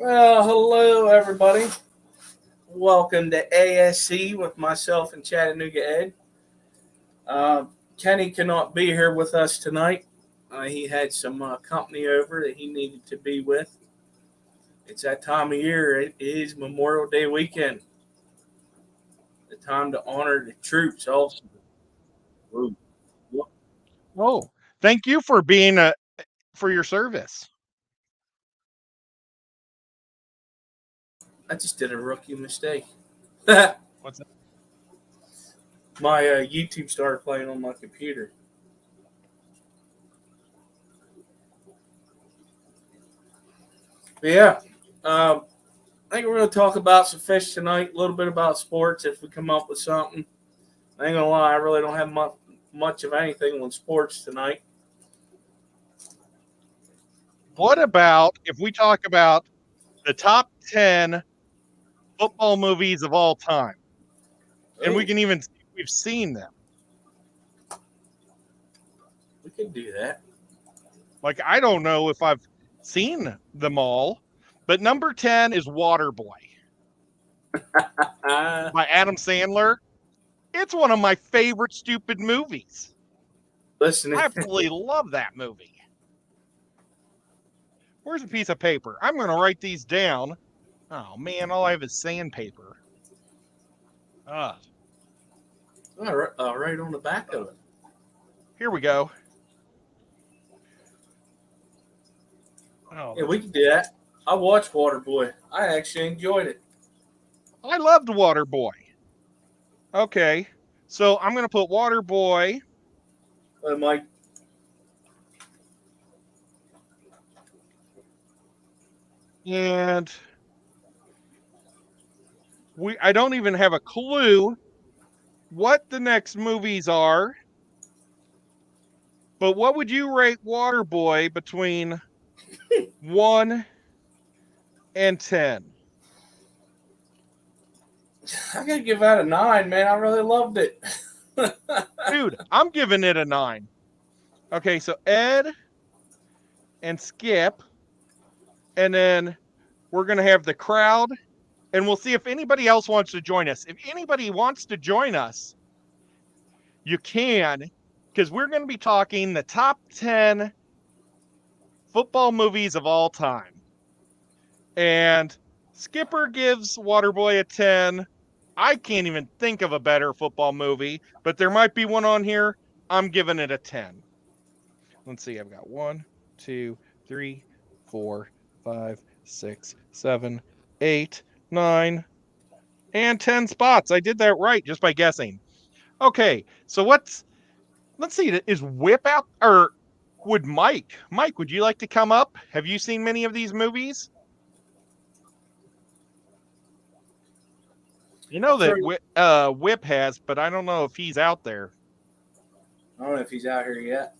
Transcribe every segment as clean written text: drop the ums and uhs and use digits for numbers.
Well, hello everybody. Welcome to ASC with myself and Chattanooga Ed. Uh, Kenny cannot be here with us tonight. He had some company over that he needed to be with. It's that time of year. It is Memorial Day weekend. The time to honor the troops. Also, Ooh. Oh, thank you for being for your service. I just did a rookie mistake. My What's that? YouTube started playing on my computer. But yeah, I think we're going to talk about some fish tonight, a little bit about sports if we come up with something. I ain't going to lie, I really don't have much of anything on sports tonight. What about if we talk about the top 10 football movies of all time? And we Oh, can even see if we've seen them. we can do that. Like, I don't know if I've seen them all, but number 10 is Waterboy Uh, by Adam Sandler. It's one of my favorite stupid movies. listen, I absolutely love that movie. Where's a piece of paper? I'm going to write these down. Oh, man, all I have is sandpaper. Ah, right on the back of it. here we go. Oh, Yeah, we can do that. I watched Waterboy. I actually enjoyed it. I loved Waterboy. Okay, so I'm going to put Waterboy. Mike, And I don't even have a clue what the next movies are. But what would you rate Waterboy between 1 and 10? I got to give that a 9, man. I really loved it. Dude, I'm giving it a 9. Okay, so Ed and Skip, and then we're going to have the crowd, and we'll see if anybody else wants to join us. If anybody wants to join us, you can, because we're going to be talking the top 10 football movies of all time. And Skipper gives Waterboy a 10. I can't even think of a better football movie, but there might be one on here. I'm giving it a 10. Let's see. I've got 1, 2, 3, 4, 5, 6, 7, 8, 9, and 10 spots. I did that right just by guessing. Okay, so let's see. Is Whip out, or would Mike, would you like to come up? Have you seen many of these movies? You know I've that heard, Whip has, but I don't know if he's out there. I don't know if he's out here yet.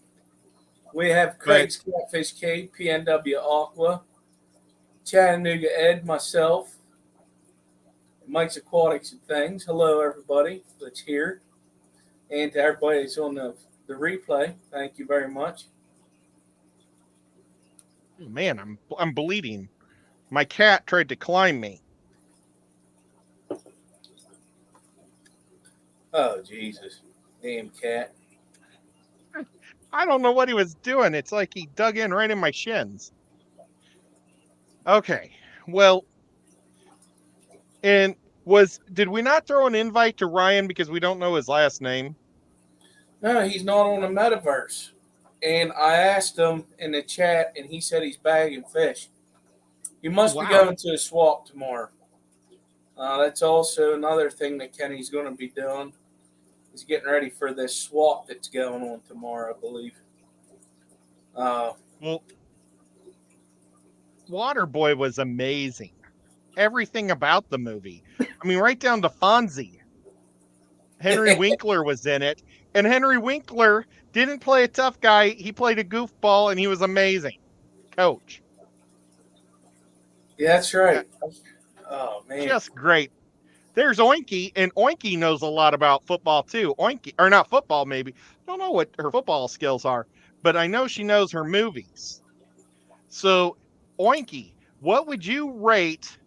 We have But Craig's Catfish Cave, PNW Aqua, Chattanooga Ed, myself, Mike's Aquatics and Things. Hello, everybody that's here. And to everybody that's on the replay, thank you very much. man, I'm bleeding. My cat tried to climb me. Oh, Jesus. Damn cat. I don't know what he was doing. It's like he dug in right in my shins. Okay. Well, and did we not throw an invite to Ryan because we don't know his last name? No, he's not on the metaverse. And I asked him in the chat, and he said he's bagging fish. He Oh, must be wow. going to a swap tomorrow. That's also another thing that Kenny's going to be doing. He's getting ready for this swap that's going on tomorrow, I believe. Well, Waterboy was amazing. Everything about the movie. I mean, right down to Fonzie. Henry Winkler was in it, and Henry Winkler didn't play a tough guy. He played a goofball, and he was amazing. Coach. Yeah, that's right. Oh, man. Just great. There's Oinky, and Oinky knows a lot about football too. Oinky, or not football, maybe. I don't know what her football skills are, but I know she knows her movies. So, Oinky, What would you rate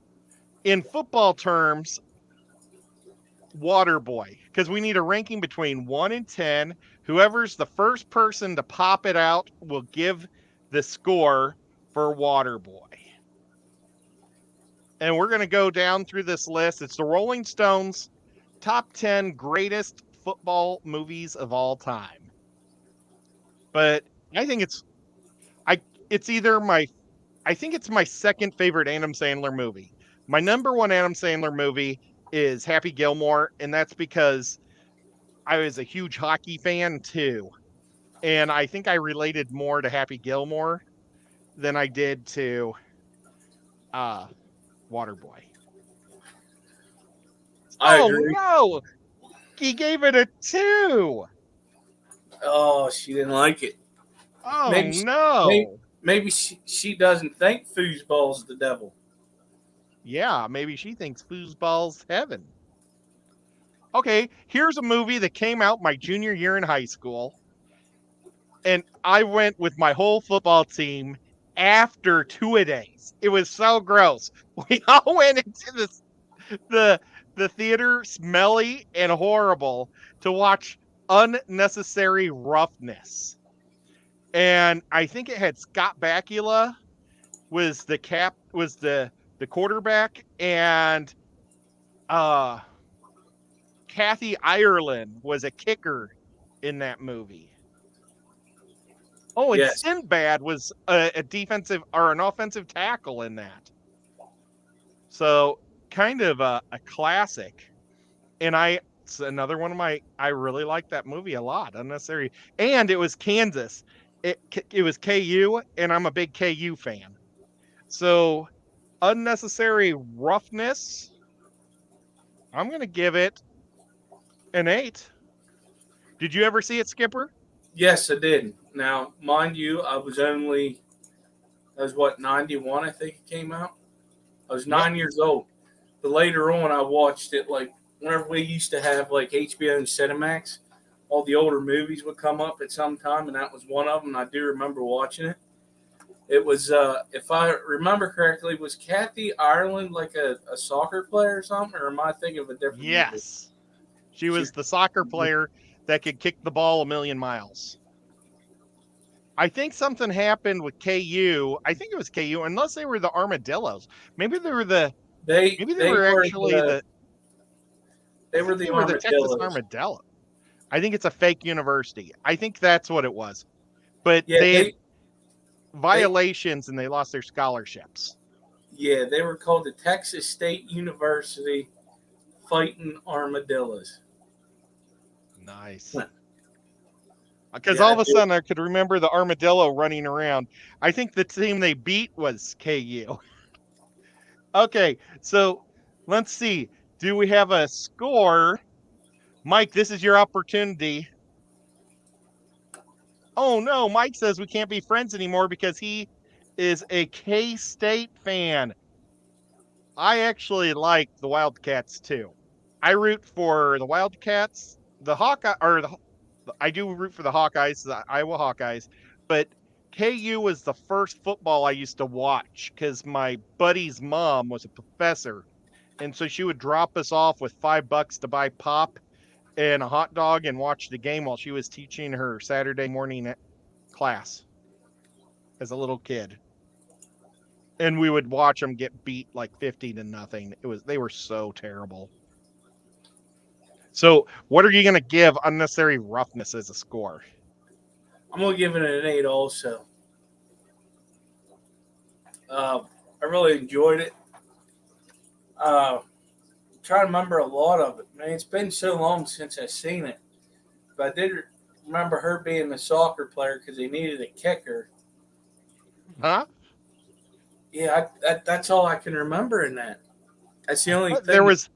in football terms Waterboy? Because we need a ranking between 1 and 10. Whoever's the first person to pop it out will give the score for Waterboy. And we're going to go down through this list. It's the Rolling Stones top 10 greatest football movies of all time. But I think it's either I think it's my second favorite Adam Sandler movie. My number one Adam Sandler movie is Happy Gilmore, and that's because I was a huge hockey fan too. And I think I related more to Happy Gilmore than I did to Waterboy. I Oh agree. no! He gave it a 2. Oh, she didn't like it. Oh Maybe no! maybe she doesn't think foosball's the devil. Yeah, maybe she thinks foosball's heaven. Okay, here's a movie that came out my junior year in high school, and I went with my whole football team after 2-a-days. It was so gross. We all went into the theater smelly and horrible to watch Unnecessary Roughness. And I think it had Scott Bakula was the quarterback, and Kathy Ireland was a kicker in that movie. Oh, and Yes. Sinbad was a defensive or an offensive tackle in that. So kind of a classic. And it's another one of I really like that movie a lot. Unnecessary. And it was Kansas. It was KU, and I'm a big KU fan. So Unnecessary Roughness, I'm going to give it an 8. Did you ever see it, Skipper? Yes, I did. Now, mind you, I was 91, I think it came out. I was Yep. 9 years old. But later on, I watched it like whenever we used to have like HBO and Cinemax, all the older movies would come up at some time, and that was one of them. And I do remember watching it. It was, if I remember correctly, was Kathy Ireland like a soccer player or something, or am I thinking of a different movie? Yes. She was the soccer player that could kick the ball a million miles. I think something happened with KU. I think it was KU, unless they were the Armadillos. Maybe they were the. They were actually the. They were the Armadillos. Texas Armadillo. I think it's a fake university. I think that's what it was. But Yeah, they had violations and they lost their scholarships. Yeah, they were called the Texas State University Fighting Armadillos. Nice. Because all of a sudden I could remember the armadillo running around. I think the team they beat was KU. Okay, so let's see. Do we have a score? Mike, this is your opportunity. Oh no, Mike says we can't be friends anymore because he is a K-State fan. I actually like the Wildcats too. I root for the Wildcats, the Hawkeye, I do root for the Hawkeyes, the Iowa Hawkeyes, but KU was the first football I used to watch because my buddy's mom was a professor. And so she would drop us off with $5 to buy pop and a hot dog and watch the game while she was teaching her Saturday morning class as a little kid. And we would watch them get beat like 50-0. They were so terrible. So what are you going to give Unnecessary Roughness as a score? I'm going to give it an 8 also. I really enjoyed it. Trying to remember a lot of it. Man, it's been so long since I've seen it. But I did remember her being the soccer player because they needed a kicker. Huh? Yeah, that's all I can remember in that. That's the only thing. There was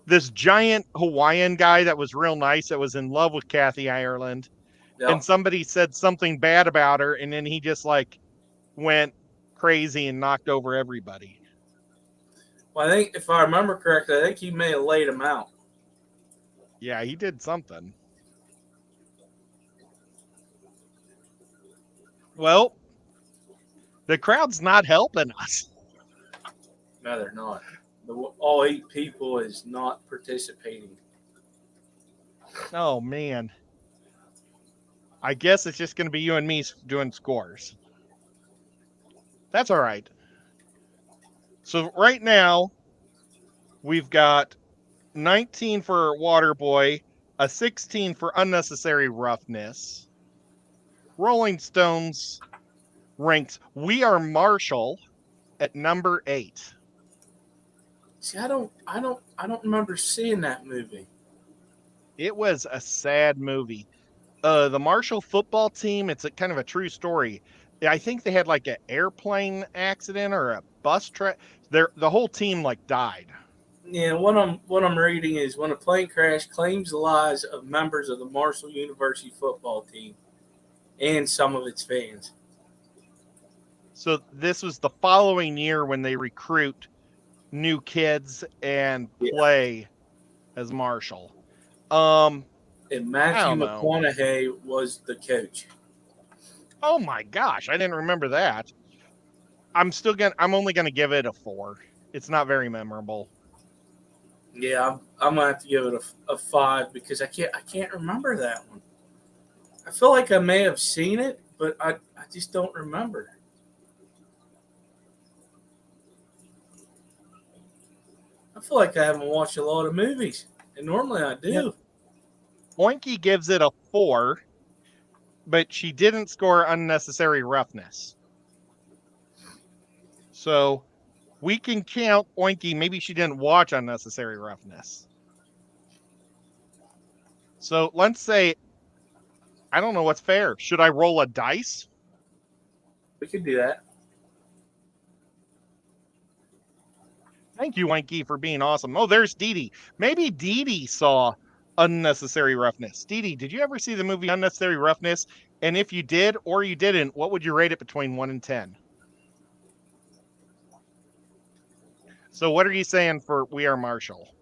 this giant Hawaiian guy that was real nice that was in love with Kathy Ireland. Yep. And somebody said something bad about her, and then he just like went crazy and knocked over everybody. Well, I think if I remember correctly, I think he may have laid him out. Yeah, he did something. Well, the crowd's not helping us. No, they're not. All 8 people is not participating. Oh man. I guess it's just going to be you and me doing scores. That's all right. So right now we've got 19 for Waterboy, a 16 for Unnecessary Roughness. Rolling Stones ranks We Are Marshall at number 8. See, I don't remember seeing that movie. It was a sad movie. The Marshall football team, it's a kind of a true story. I think they had like an airplane accident or a bus track. The whole team like died. Yeah, what I'm reading is when a plane crash claims the lives of members of the Marshall University football team and some of its fans. So this was the following year when they recruit new kids and Yeah. play as Marshall. And I Matthew don't know. McConaughey was the coach. Oh my gosh, I didn't remember that. I'm only gonna give it a 4. It's not very memorable. Yeah, I'm gonna have to give it a 5 because I can't remember that one. I feel like I may have seen it, but I just don't remember. I feel like I haven't watched a lot of movies, and normally I Yeah. do. Oinky gives it a 4, but she didn't score Unnecessary Roughness. So we can count Oinky. Maybe she didn't watch Unnecessary Roughness. So let's say, I don't know what's fair. Should I roll a dice? We could do that. Thank you, Oinky, for being awesome. Oh, there's Dee Dee. Maybe Dee Dee saw Unnecessary Roughness. Dee Dee, did you ever see the movie Unnecessary Roughness? And if you did or you didn't, what would you rate it between 1 and 10? So what are you saying for We Are Marshall?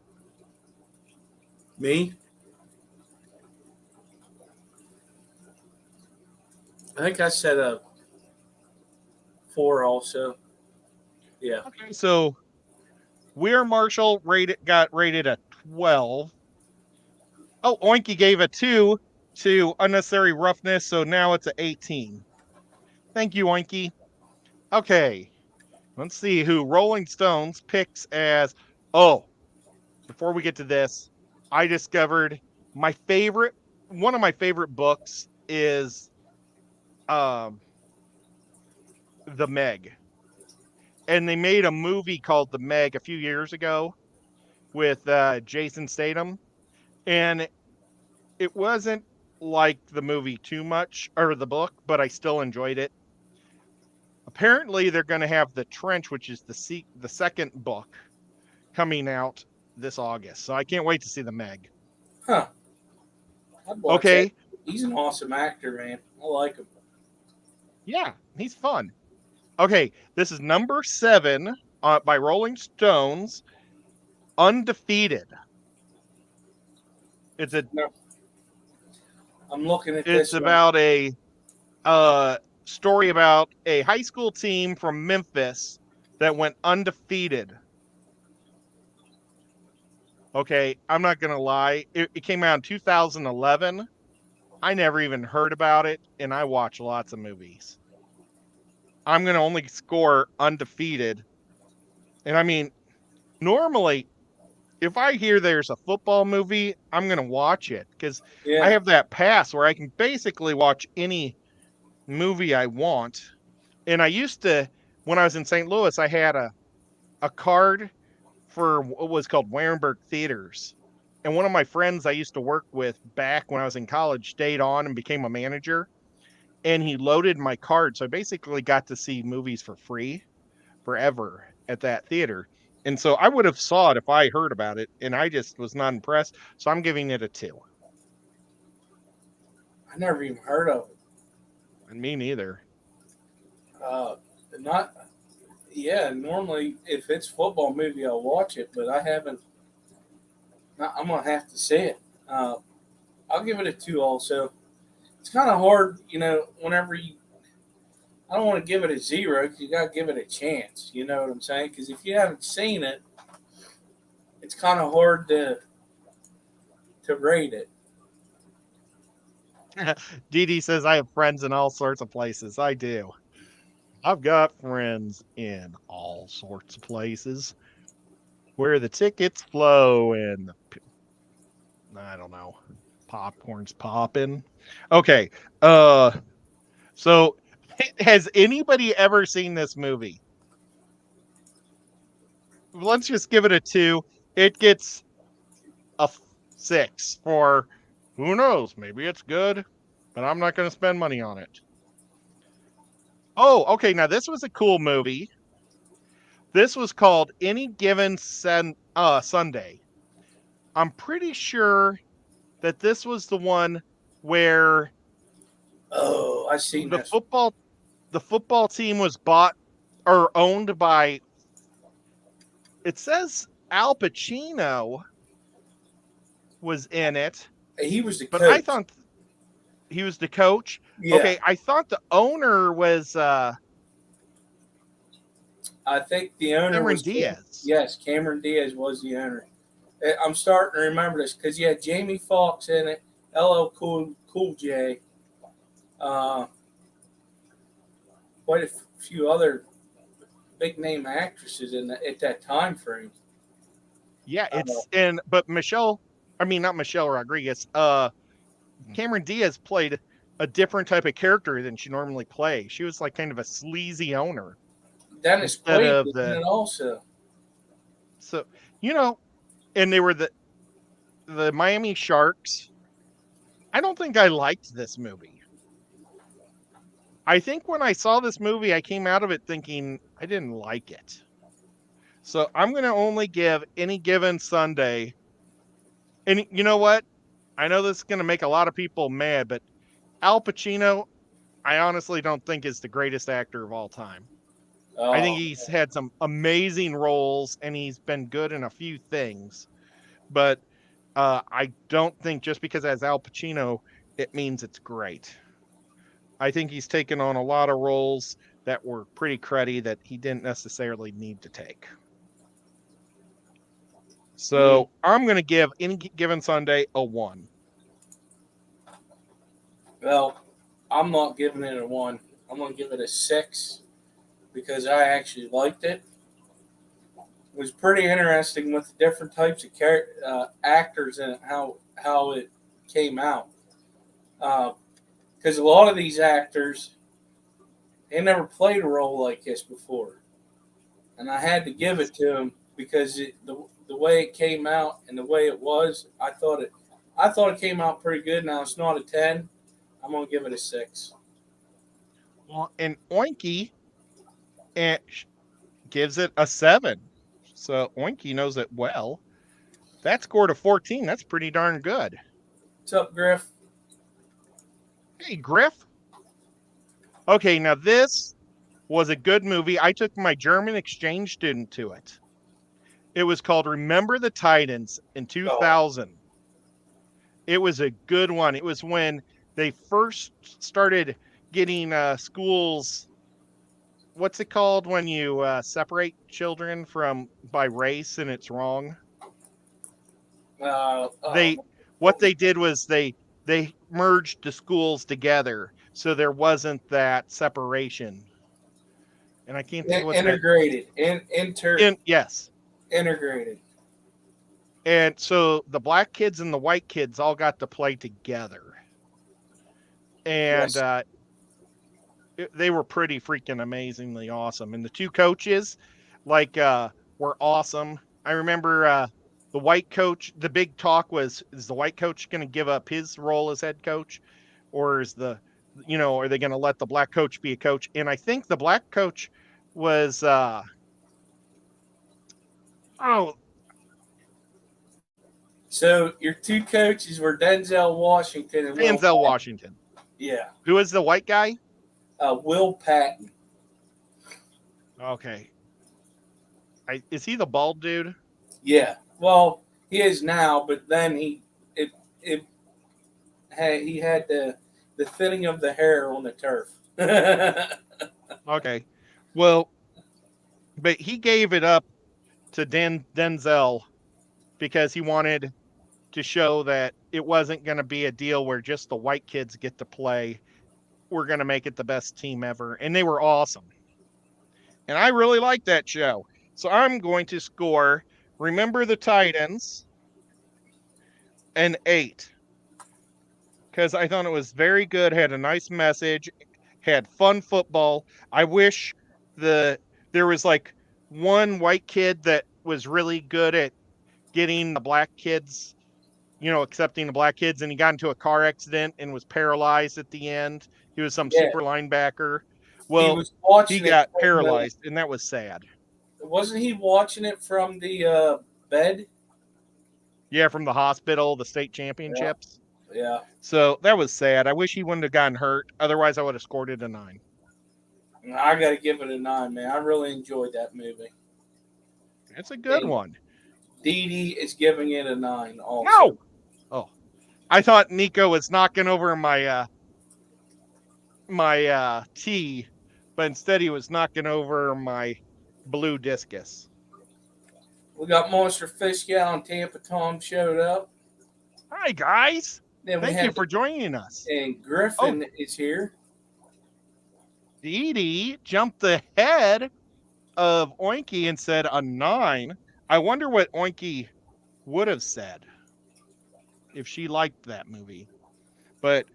Me? I think I said a 4 also. Yeah. Okay, so We Are Marshall got rated a 12. Oh, Oinky gave a 2 to Unnecessary Roughness, so now it's an 18. Thank you, Oinky. Okay, let's see who Rolling Stones picks as. Oh, before we get to this, I discovered one of my favorite books is um, The Meg. And they made a movie called The Meg a few years ago with Jason Statham. And it wasn't like the movie too much, or the book, but I still enjoyed it. Apparently, they're going to have The Trench, which is the second book, coming out this August. So I can't wait to see The Meg. Huh. I'd watch that. Okay. He's an awesome actor, man. I like him. Yeah, he's fun. Okay, this is number 7 by Rolling Stones, Undefeated. It's No, I'm looking at it's this one. about a story about a high school team from Memphis that went undefeated. Okay, I'm not gonna lie. It came out in 2011. I never even heard about it, and I watch lots of movies. I'm gonna only score Undefeated. And I mean, normally if I hear there's a football movie, I'm going to watch it because Yeah. I have that pass where I can basically watch any movie I want. And I used to, when I was in St. Louis, I had a card for what was called Warenberg Theaters. And one of my friends I used to work with back when I was in college stayed on and became a manager. And he loaded my card. So I basically got to see movies for free forever at that theater. And so I would have saw it if I heard about it, and I just was not impressed. So I'm giving it a 2. I never even heard of it. And me neither. Not. Yeah. Normally, if it's football movie, I'll watch it, but I haven't. I'm gonna have to see it. I'll give it a 2 also. It's kind of hard, whenever I don't want to give it a 0 because you got to give it a chance. You know what I'm saying? Because if you haven't seen it, it's kind of hard to rate it. Dee Dee says, I have friends in all sorts of places. I do. I've got friends in all sorts of places where the tickets flow and I don't know, popcorn's popping. Okay. So has anybody ever seen this movie? Let's just give it a 2. It gets a 6 for who knows, maybe it's good, but I'm not going to spend money on it. Oh, okay. Now this was a cool movie. This was called Any Given Sunday. I'm pretty sure that this was the one where Oh, I seen the this. football team was bought or owned by, it says Al Pacino was in it, He was the but I coach. thought he was the coach. Yeah, Okay, I thought the owner was I think the owner Cameron was Diaz. Yes, Cameron Diaz was the owner. I'm starting to remember this because you had Jamie Foxx in it, LL Cool J, uh, quite a few other big name actresses at that time frame. Yeah, Uh, but not Michelle Rodriguez. Cameron Diaz played a different type of character than she normally plays. She was like kind of a sleazy owner Dennis instead Quaid of was in it also. so you know, and they were the Miami Sharks. I don't think I liked this movie. I think when I saw this movie, I came out of it thinking I didn't like it. So I'm going to only give Any Given Sunday. And you know what? I know this is going to make a lot of people mad, but Al Pacino, I honestly don't think is the greatest actor of all time. I think Oh, he's had some amazing roles and he's been good in a few things, but I don't think just because it has Al Pacino, it means it's great. I think he's taken on a lot of roles that were pretty cruddy that he didn't necessarily need to take. So I'm going to give Any Given Sunday a 1. well, I'm not giving it a 1. I'm going to give it a 6 because I actually liked it. It was pretty interesting with the different types of actors and how it came out. Because a lot of these actors, they never played a role like this before, and I had to give it to them because the way it came out and the way it was, I thought it came out pretty good. Now it's not a 10. I'm gonna give it a 6. Well, and Oinky gives it a 7. So Oinky knows it well. That scored a 14. That's pretty darn good. What's up, Griff? Hey, Griff. Okay, now this was a good movie. I took my German exchange student to it. It was called Remember the Titans in 2000. It was a good one. It was when they first started getting schools. What's it called when you separate children by race and it's wrong? What they did was they merged the schools together, so there wasn't that separation. And I can't think what integrated. Yes. Integrated. And so the black kids and the white kids all got to play together. And Yes. They were pretty freaking amazingly awesome. And the two coaches, were awesome. I remember the white coach, the big talk was, is the white coach going to give up his role as head coach? Or are they going to let the black coach be a coach? And I think the black coach was, So your two coaches were Denzel Washington and Denzel Washington. Yeah. Who is the white guy? Will Patton. Okay. Is he the bald dude? Yeah. Well, he is now, but then he had the thinning of the hair on the turf. Okay. Well, but he gave it up to Denzel because he wanted to show that it wasn't going to be a deal where just the white kids get to play. We're going to make it the best team ever. And they were awesome. And I really liked that show. So I'm going to score Remember the Titans an 8 because I thought it was very good, had a nice message, had fun football. I wish there was like one white kid that was really good at getting the black kids, accepting the black kids, and he got into a car accident and was paralyzed at the end. He was some Yeah, super linebacker. he Well, was he watching it got from paralyzed, and that was sad. wasn't he watching it from the bed? Yeah, from the hospital, the state Yeah, championships. yeah. So that was sad. I wish he wouldn't have gotten hurt. Otherwise, I would have scored it a 9. I got to give it a 9, man. I really enjoyed that movie. It's a good And one. Dee Dee is giving it a 9 also. No! Oh, I thought Nico was knocking over my tea, but instead he was knocking over my blue discus. We got Monster Fish Gal and Tampa Tom showed up. Hi, guys. Then Thank you for joining us. And Griffin is here. Dee Dee jumped ahead of Oinky and said a 9. I wonder what Oinky would have said if she liked that movie. But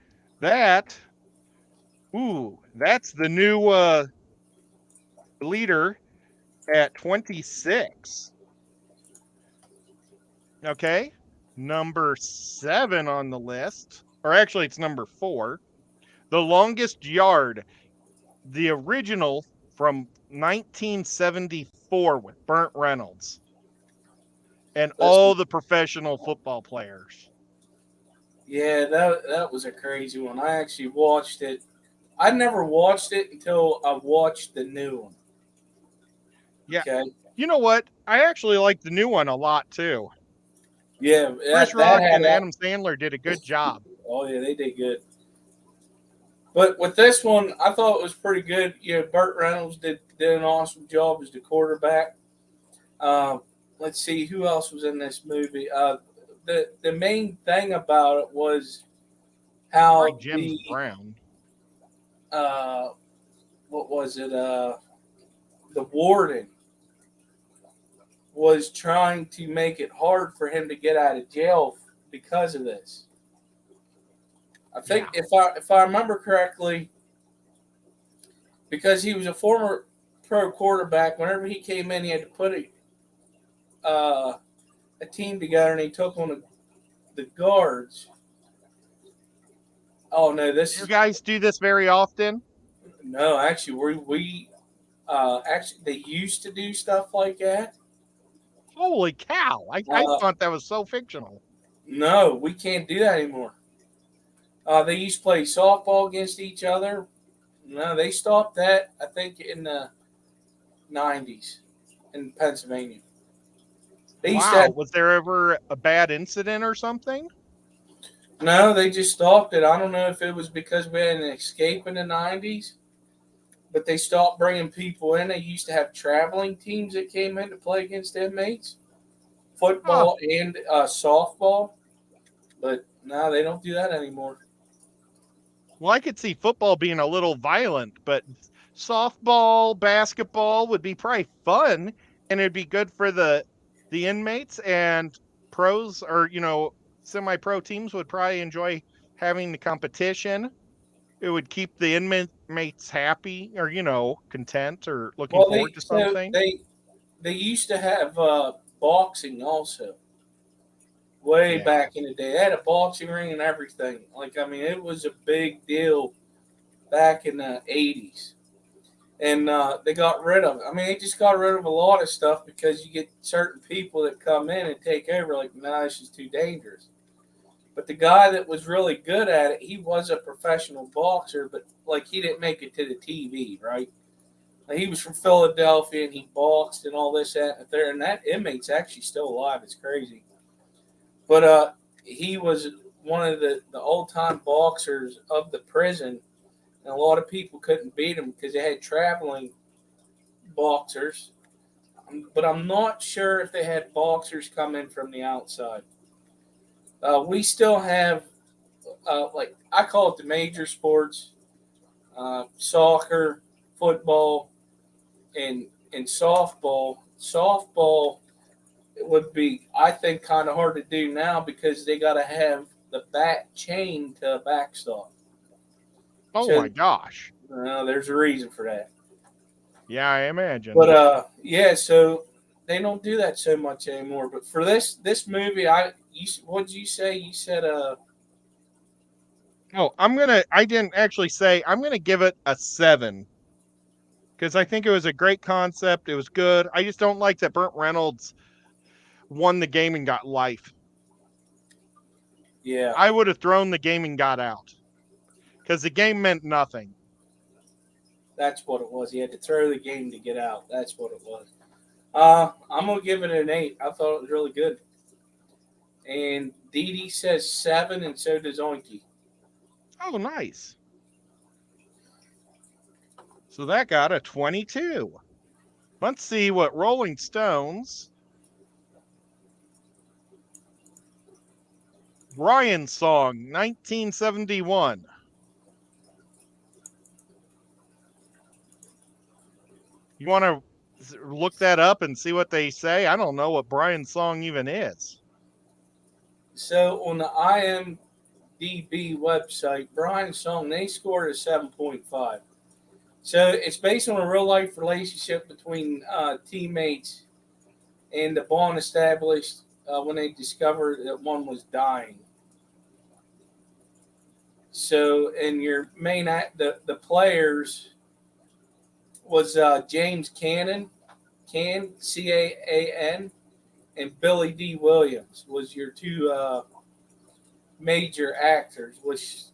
that's the new leader at 26. Okay. Number 7 on the list, or actually it's number 4. The Longest Yard, the original from 1974 with Burt Reynolds and all the professional football players. Yeah, that was a crazy one. I actually watched it. I never watched it until I watched the new one. Yeah. Okay. You know what? I actually like the new one a lot too. Yeah, Chris Rock and Adam Sandler did a good job. Oh yeah, they did good. But with this one, I thought it was pretty good. Burt Reynolds did an awesome job as the quarterback. Let's see who else was in this movie. The main thing about it was how Like James Brown. What was it? The warden was trying to make it hard for him to get out of jail because of this. I think if I remember correctly, because he was a former pro quarterback, whenever he came in, he had to put a team together, and he took on the guards. Oh no, You guys do this very often? No, actually, we actually they used to do stuff like that. Holy cow! I thought that was so fictional. No, we can't do that anymore. They used to play softball against each other. No, they stopped that, I think, in the 90s in Pennsylvania. Was there ever a bad incident or something? No, they just stopped it. I don't know if it was because we had an escape in the 90s, but they stopped bringing people in. They used to have traveling teams that came in to play against inmates, football and softball. But no, they don't do that anymore. Well, I could see football being a little violent, but softball, basketball would be probably fun, and it'd be good for the inmates, and pros or semi-pro teams would probably enjoy having the competition. It would keep the inmates happy or content or looking forward to something. They used to have boxing also. Back in the day, they had a boxing ring and everything. It was a big deal back in the 80s. And they got rid of it. They just got rid of a lot of stuff because you get certain people that come in and take over. This is too dangerous. But the guy that was really good at it, he was a professional boxer, but he didn't make it to the TV, right? He was from Philadelphia and he boxed and all this, that, and there. And that inmate's actually still alive. It's crazy. But he was one of the old-time boxers of the prison, and a lot of people couldn't beat them because they had traveling boxers. But I'm not sure if they had boxers come in from the outside. We still have, like I call it the major sports, soccer, football, and softball. Softball would be, I think, kind of hard to do now because they got to have the bat chained to a backstop. Oh So my gosh. there's a reason for that. Yeah, I imagine. But yeah, so they don't do that so much anymore. But for this movie, what did you say? You said Oh, I didn't actually say, I'm gonna give it a 7 because I think it was a great concept. It was good. I just don't like that Burt Reynolds won the game and got life. yeah, I would have thrown the game and got out because the game meant nothing. that's what it was. He had to throw the game to get out. That's what it was. I'm gonna give it an 8. I thought it was really good. And Dee Dee says 7, and so does Oinky. Oh, nice. So that got a 22. Let's see what Rolling Stones. Brian's song, 1971. You want to look that up and see what they say? I don't know what Brian's song even is. So on the IMDb website, Brian's song, they scored a 7.5. So it's based on a real life relationship between teammates and the bond established when they discovered that one was dying. So, and your main the players was James Can, and Billy D. Williams was your two major actors. Which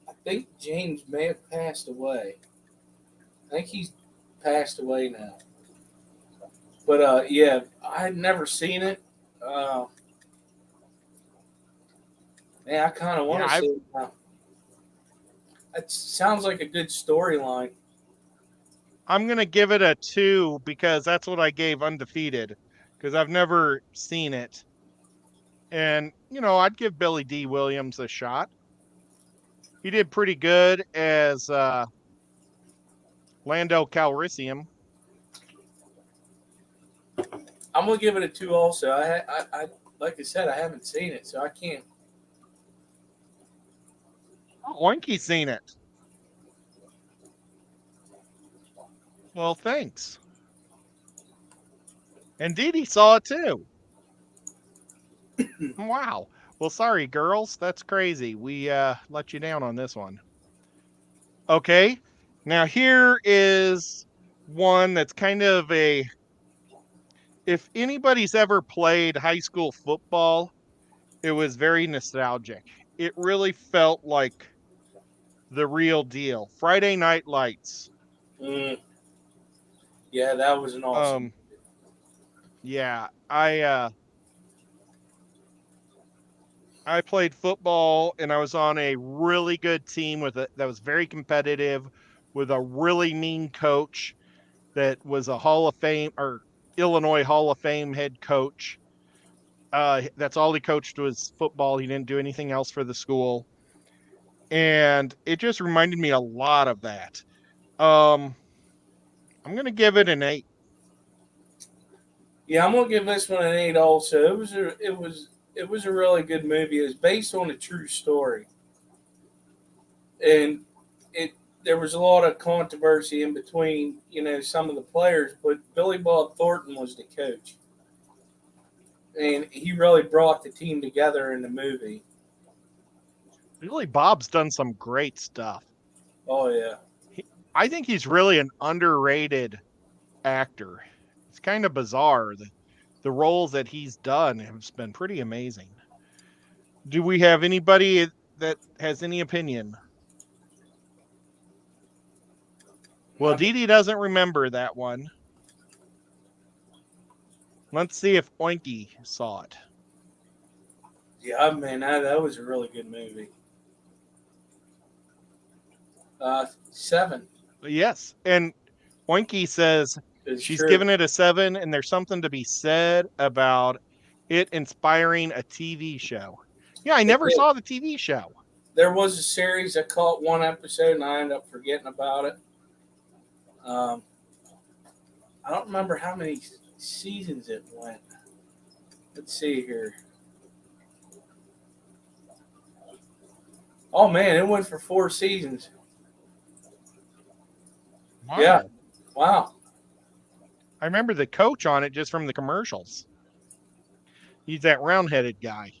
I think James may have passed away. I think he's passed away now. But yeah, I had never seen it. Uh, Man, I kind of want Yeah, to see it now. It sounds like a good storyline. I'm going to give it a 2 because that's what I gave Undefeated because I've never seen it. And, I'd give Billy D. Williams a shot. He did pretty good as Lando Calrissian. I'm gonna give it a 2. Also, I like I said, I haven't seen it, so I can't. Oinky's seen it. Well, thanks. And Dee Dee saw it too. Wow. Well, sorry, girls. That's crazy. We let you down on this one. Okay. Now, here is one that's kind of a. If anybody's ever played high school football, it was very nostalgic. It really felt like the real deal. Friday Night Lights. Mm, yeah, that was an awesome. Yeah, I played football and I was on a really good team that was very competitive with a really mean coach that was a Hall of Fame or Illinois Hall of Fame head coach. That's all he coached was football. He didn't do anything else for the school. And it just reminded me a lot of that. I'm going to give it an 8. Yeah, I'm gonna give this one an 8. Also, it was a really good movie. It was based on a true story, and it there was a lot of controversy in between, some of the players, but Billy Bob Thornton was the coach, and he really brought the team together in the movie. Really, Bob's done some great stuff. Oh yeah. I think he's really an underrated actor. It's kind of bizarre. The roles that he's done have been pretty amazing. Do we have anybody that has any opinion? Well, Dee Dee doesn't remember that one. Let's see if Oinky saw it. Yeah, man, that was a really good movie. 7 Yes. And Oinky says is she's true. given it a 7, and there's something to be said about it inspiring a TV show. Yeah, I It never did. saw the TV show. There was a series I caught one episode and I ended up forgetting about it. Um, I don't remember how many seasons it went. Let's see here. Oh man, it went for 4 seasons. Yeah. Wow. Wow. I remember the coach on it just from the commercials. He's that round-headed guy.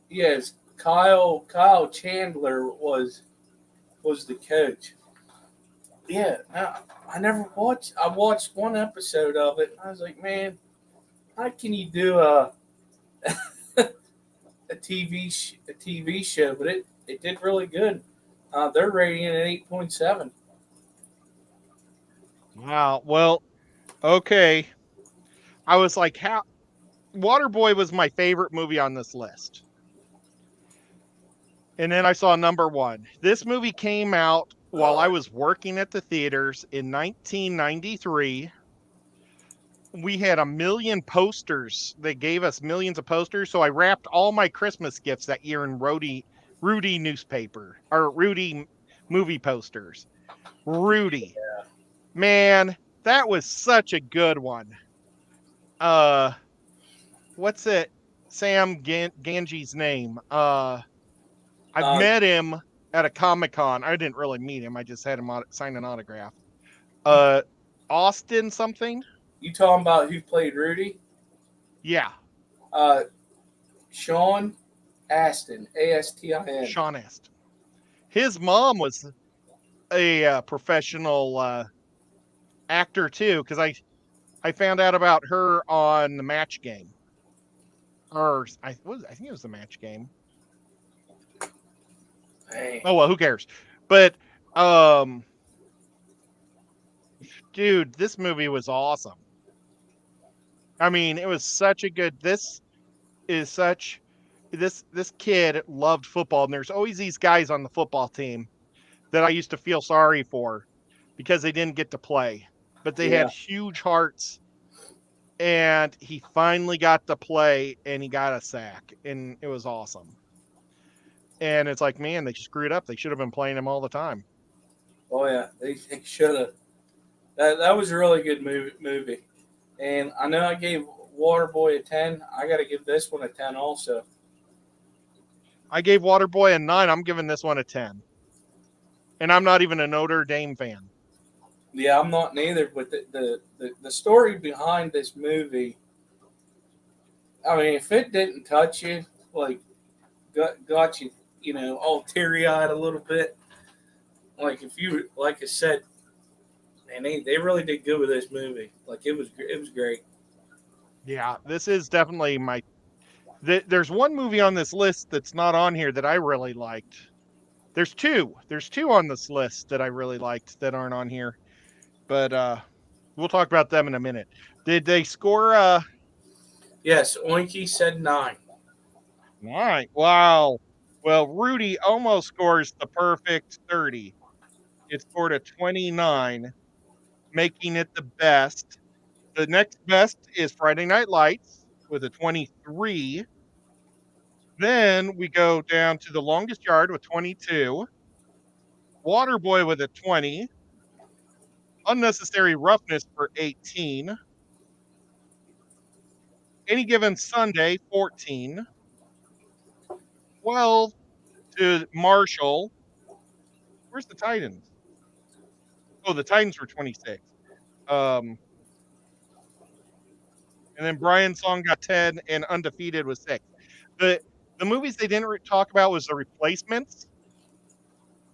Yes. Kyle Chandler was the coach. Yeah. I never watched. I watched one episode of it. And I was like, man, how can you do a TV show? But it did really good. They're rating it at 8.7. Wow. Well, okay. I was like, how Waterboy was my favorite movie on this list. And then I saw number 1. This movie came out while I was working at the theaters in 1993. We had a million posters. They gave us millions of posters. So I wrapped all my Christmas gifts that year in Rudy newspaper or Rudy movie posters. Rudy. Man, that was such a good one. What's it? Sam Ganji's name. I've met him at a Comic-Con. I didn't really meet him. I just had him sign an autograph. Austin something? You talking about who played Rudy? Yeah. Sean Astin, Astin. Sean Astin. His mom was a professional actor too, because I found out about her on the Match Game. Or I think it was the Match Game. Hey. Oh well, who cares? But dude, this movie was awesome. I mean, it was such a good. This kid loved football, and there's always these guys on the football team that I used to feel sorry for because they didn't get to play, but they had huge hearts, and he finally got to play, and he got a sack, and it was awesome. And it's like, man, they screwed up. They should have been playing him all the time. Oh yeah, they should have. That was a really good movie. And I know I gave Waterboy a 10. I got to give this one a 10 also. I gave Waterboy a 9. I'm giving this one a 10. And I'm not even a Notre Dame fan. Yeah, I'm not neither. But the story behind this movie, I mean, if it didn't touch you, like, got you, all teary-eyed a little bit, like if you, like I said, and they really did good with this movie. Like it was great. Yeah, this is definitely my. There's one movie on this list that's not on here that I really liked. There's two. There's two on this list that I really liked that aren't on here, but we'll talk about them in a minute. Did they score? Yes, Oinky said 9. 9. Wow. Well, Rudy almost scores the perfect 30. It scored a 29. Making it the best. The next best is Friday Night Lights with a 23. Then we go down to The Longest Yard with 22. Waterboy with a 20. Unnecessary Roughness for 18. Any Given Sunday, 14. 12 to Marshall. Where's the Titans? Oh, the Titans were 26. And then Brian's Song got 10, and Undefeated was 6. The movies they didn't talk about was The Replacements.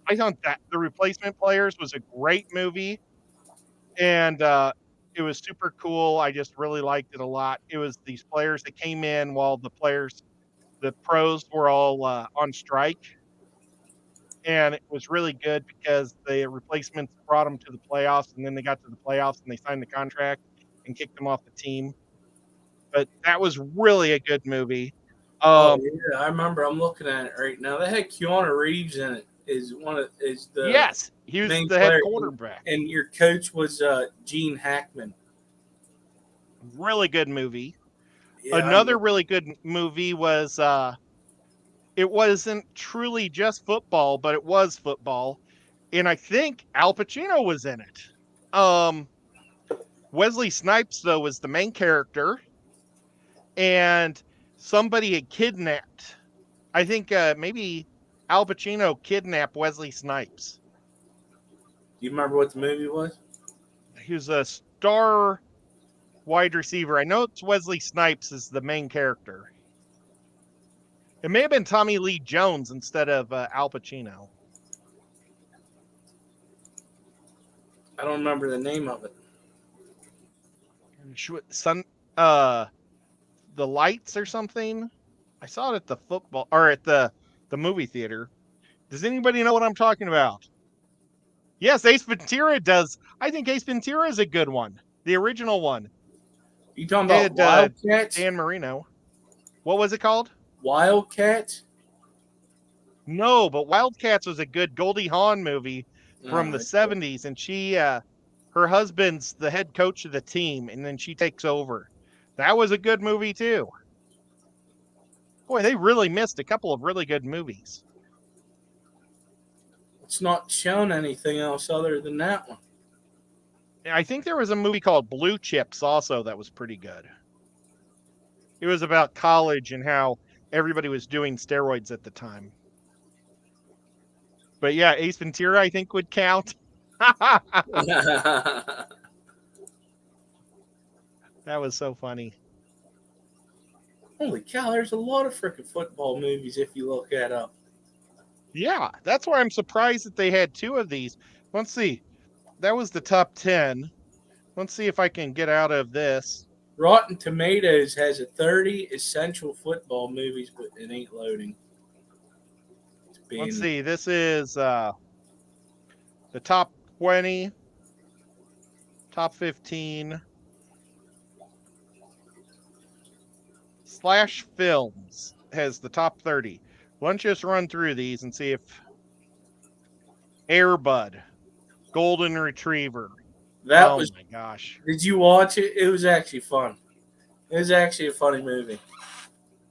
I thought that The Replacement Players was a great movie, and it was super cool. I just really liked it a lot. It was these players that came in while the pros were all on strike, and it was really good because the replacements brought them to the playoffs, and then they got to the playoffs and they signed the contract and kicked them off the team. But that was really a good movie. Yeah, I remember. I'm looking at it right now. They had Keanu Reeves in it, is the Yes, he was main the head player, quarterback. and your coach was Gene Hackman. Really good movie. Yeah, Another really good movie was it wasn't truly just football, but it was football. And I think Al Pacino was in it. Wesley Snipes, though, was the main character, and somebody had kidnapped. I think maybe Al Pacino kidnapped Wesley Snipes. Do you remember what the movie was? He was a star wide receiver. I know it's Wesley Snipes is the main character. It may have been Tommy Lee Jones instead of Al Pacino. I don't remember the name of it. Sun, uh, the Lights or something. I saw it at the football or at the movie theater. Does anybody know what I'm talking about? Yes, Ace Ventura does. I think Ace Ventura is a good one. The original one. You talking about Had Wildcats? Dan Marino. What was it called? Wildcats? No, but Wildcats was a good Goldie Hawn movie from the Alright. 70s, and she her husband's the head coach of the team, and then she takes over. That was a good movie too. Boy, they really missed a couple of really good movies. It's not shown anything else other than that one. I think there was a movie called Blue Chips also that was pretty good. It was about college and how everybody was doing steroids at the time. But yeah, Ace Ventura, I think, would count. That was so funny. Holy cow, there's a lot of freaking football movies if you look that up. Yeah, that's why I'm surprised that they had two of these. Let's see. That was the top 10. Let's see if I can get out of this. Rotten Tomatoes has a 30 essential football movies, but it ain't loading. Let's see. This is the top 20, top 15. Slash Films has the top 30. Why don't you just run through these and see if Air Bud, Golden Retriever. That was. My gosh. Did you watch it? It was actually fun. It was actually a funny movie.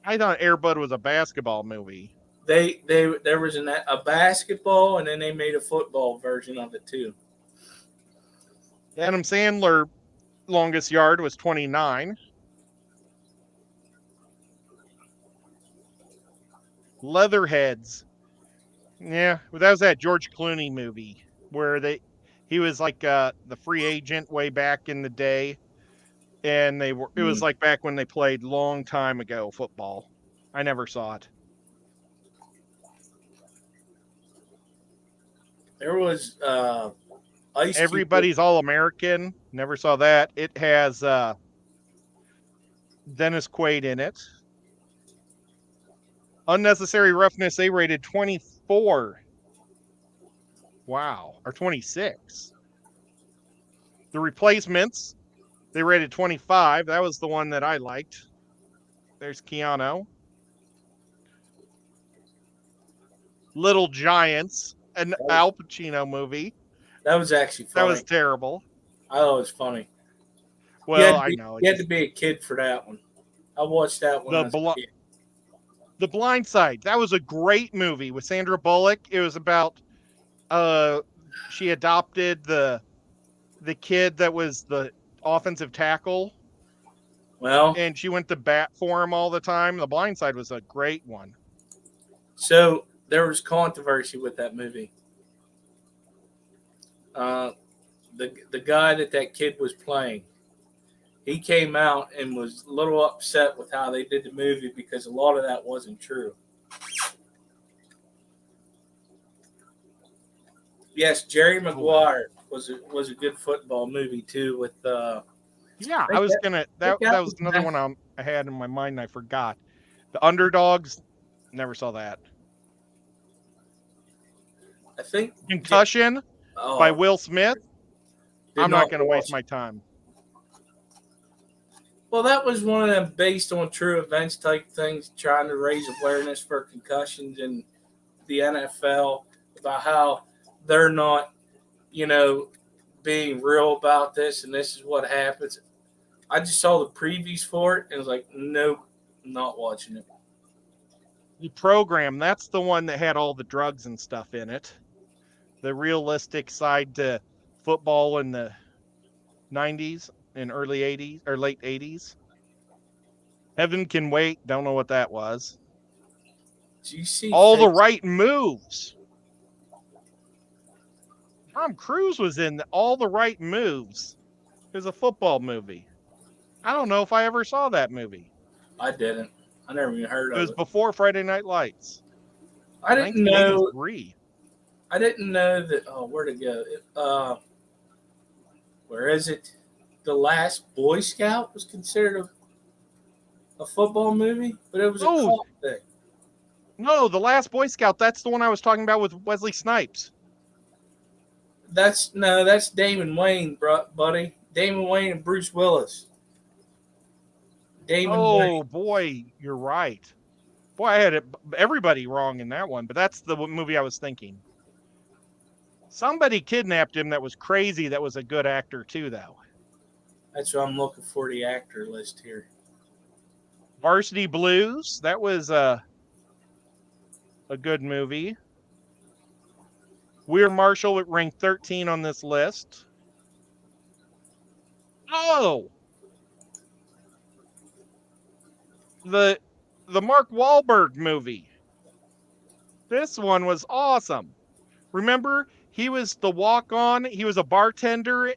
I thought Air Bud was a basketball movie. There was a basketball, and then they made a football version of it too. Adam Sandler longest yard was 29. Leatherheads. Yeah, well, that was that George Clooney movie where he was like the free agent way back in the day, and it was like back when they played long time ago football. I never saw it. There was Everybody's All American. Never saw that. It has Dennis Quaid in it. Unnecessary Roughness, they rated 24. Wow. Or 26. The Replacements, they rated 25. That was the one that I liked. There's Keanu. Little Giants, an Al Pacino movie. That was actually funny. That was terrible. I thought it was funny. Well, I know. You had to be a kid for that one. I watched that one as a kid. The Blind Side. That was a great movie with Sandra Bullock. It was about she adopted the kid that was the offensive tackle. Well, and she went to bat for him all the time. The Blind Side was a great one. So there was controversy with that movie. The guy that kid was playing, he came out and was a little upset with how they did the movie because a lot of that wasn't true. Yes, Jerry Maguire was a good football movie too. With yeah, I was gonna that was another one I had in my mind and I forgot. The Underdogs, never saw that. I think Concussion by Will Smith. I'm not going to waste my time. Well, that was one of them based on true events type things, trying to raise awareness for concussions in the NFL. about how they're not, you know, being real about this and this is what happens. I just saw the previews for it and was like, nope, not watching it. The program, that's the one that had all the drugs and stuff in it. The realistic side to football in the 90s and early 80s or late 80s. Heaven Can Wait, don't know what that was. Do you see All the face? Right Moves. Tom Cruise was in All the Right Moves. It was a football movie. I don't know if I ever saw that movie. I didn't. I never even heard It of was it. before Friday Night Lights. I didn't know. 1983. I didn't know that. Oh, where'd it go? Where is it? The Last Boy Scout was considered a football movie, but it was a Oh, cult thing. no, The Last Boy Scout. That's the one I was talking about with Wesley Snipes. That's Damon Wayne, buddy. Damon Wayne and Bruce Willis. Damon Oh, Wayne. boy, you're right. Boy, I had everybody wrong in that one, but that's the movie I was thinking. Somebody kidnapped him that was crazy that was a good actor, too, though. That's what I'm looking for, the actor list here. Varsity Blues, that was a good movie. Weir Marshall ranked 13 on this list. Oh! The Mark Wahlberg movie. This one was awesome. Remember, he was the walk-on. He was a bartender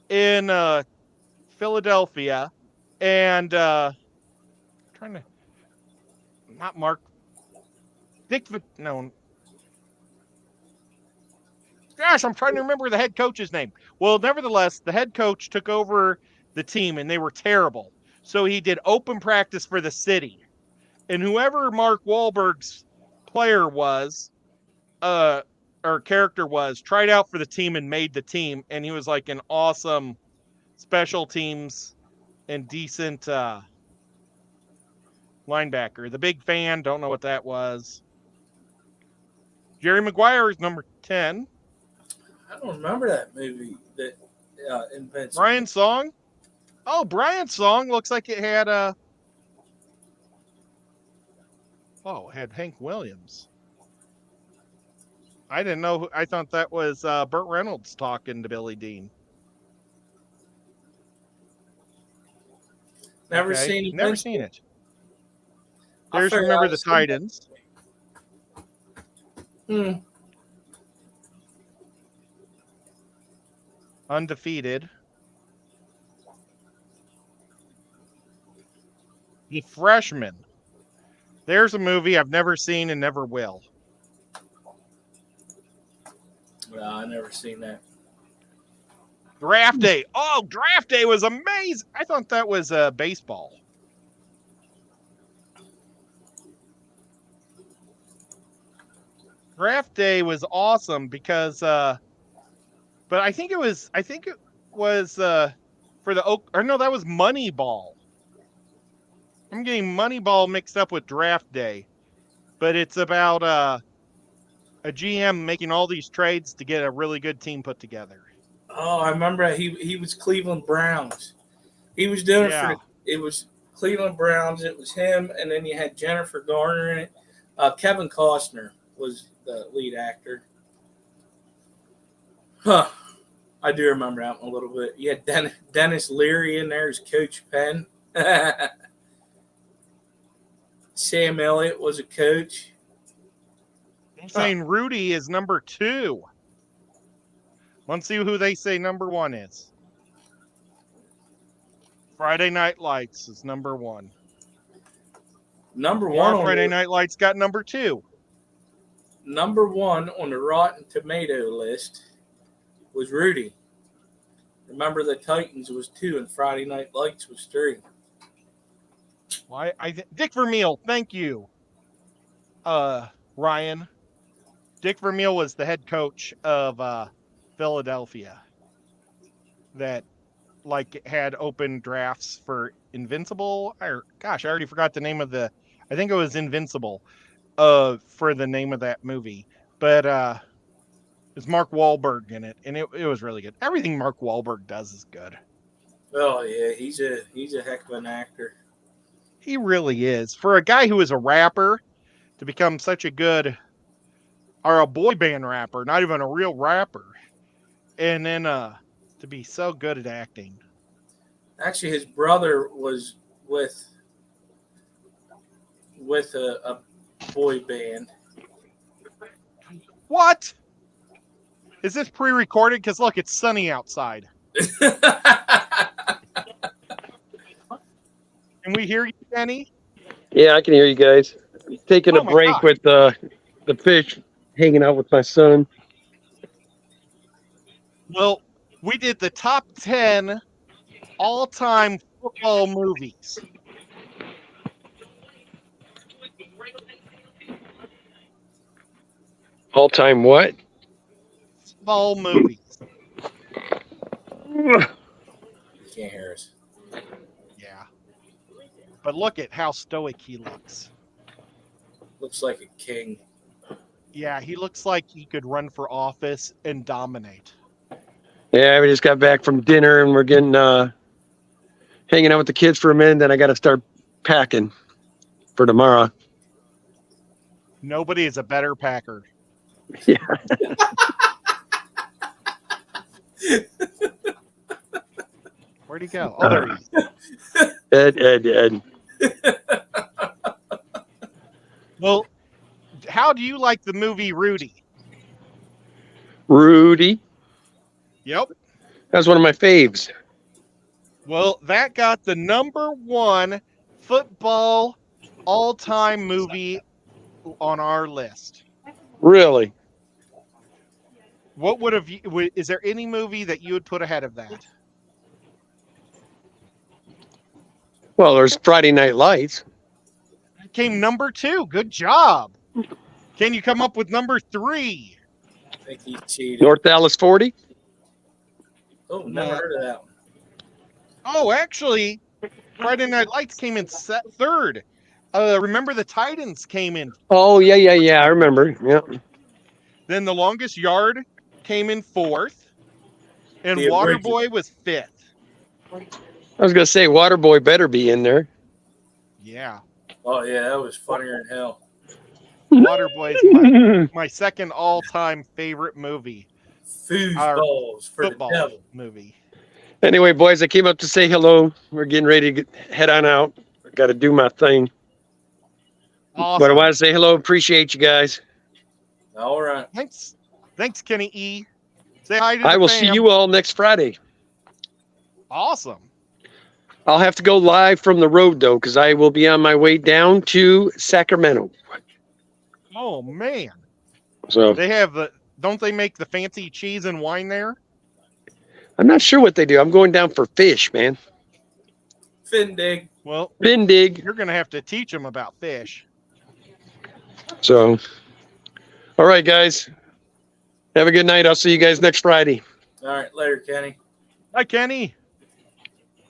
in Philadelphia, and trying to not Mark Dick. No, gosh, I'm trying to remember the head coach's name. Well, nevertheless, the head coach took over the team, and they were terrible. So he did open practice for the city, and whoever Mark Wahlberg's player was, or character was, tried out for the team and made the team, and he was like an awesome special teams and decent linebacker. The Big Fan, don't know what that was. Jerry Maguire is number 10. I don't remember that movie that Invincible. Brian Song. Oh, Brian Song looks like it had it had Hank Williams. I didn't know. I thought that was Burt Reynolds talking to Billy Dean. Never seen it. There's Remember the Titans. Undefeated. The Freshman. There's a movie I've never seen and never will. No, I never seen that. Draft Day. Oh, Draft Day was amazing. I thought that was baseball. Draft Day was awesome because but I think it was for the Oak, or no, that was Moneyball. I'm getting Moneyball mixed up with Draft Day. But it's about a GM making all these trades to get a really good team put together. Oh, I remember he was Cleveland Browns. He was doing it was Cleveland Browns. It was him, and then you had Jennifer Garner in it. Kevin Costner was the lead actor. Huh. I do remember that one a little bit. You had Dennis Leary in there as Coach Penn. Sam Elliott was a coach. I'm saying Rudy is number 2. Let's see who they say number 1 is. Friday Night Lights is number 1. Number 1 Friday Night Lights got number 2. Number 1 on the Rotten Tomato list was Rudy. Remember the Titans was 2 and Friday Night Lights was 3. Well, Dick Vermeil, thank you, Ryan. Dick Vermeil was the head coach of Philadelphia that had open drafts for Invincible. I already forgot the name of I think it was Invincible for the name of that movie. but it's Mark Wahlberg in it, and it was really good. Everything Mark Wahlberg does is good. Oh yeah, he's a heck of an actor. He really is. For a guy who is a rapper to become such a good, or a boy band rapper, not even a real rapper, and then to be so good at acting. Actually, his brother was with a boy band. What? Is this pre-recorded? Because look, it's sunny outside. Can we hear you, Kenny? Yeah, I can hear you guys. Taking Oh a my break God. with the fish, hanging out with my son. Well, we did the top 10 all-time football movies. All time what? Football movies. You can't hear us. Yeah. But look at how stoic he looks. Looks like a king. Yeah, he looks like he could run for office and dominate. Yeah, we just got back from dinner and we're getting hanging out with the kids for a minute. Then I got to start packing for tomorrow. Nobody is a better Packer. Yeah. Where'd he go? Oh, there he is. Ed. Well, how do you like the movie Rudy? Rudy. Yep. That's one of my faves. Well, that got the #1 football all-time movie on our list. Really? What would have you? Is there any movie that you would put ahead of that? Well, there's Friday Night Lights. Came #2. Good job. Can you come up with #3? I think he cheated. North Dallas 40. Oh, never heard of that one. Oh, actually, Friday Night Lights came in third. Remember the Titans came in. Oh, yeah. I remember. Yeah. Then The Longest Yard came in 4th. And The original. Waterboy was 5th. I was going to say Waterboy better be in there. Yeah. Oh yeah, that was funnier than hell. Waterboy is my second all-time favorite movie. Foosballs for the Football devil. movie. Anyway, boys, I came up to say hello. We're getting ready to head on out. I got to do my thing. Awesome. But I want to say hello. Appreciate you guys. All right. Thanks, Kenny E. Say hi to the I will fam. see you all next Friday. Awesome. I'll have to go live from the road, though, because I will be on my way down to Sacramento. Oh man. So They have don't they make the fancy cheese and wine there? I'm not sure what they do. I'm going down for fish, man. Findig. Well, Bindig. you're going to have to teach them about fish. So, all right, guys. Have a good night. I'll see you guys next Friday. All right, later, Kenny. Hi, Kenny.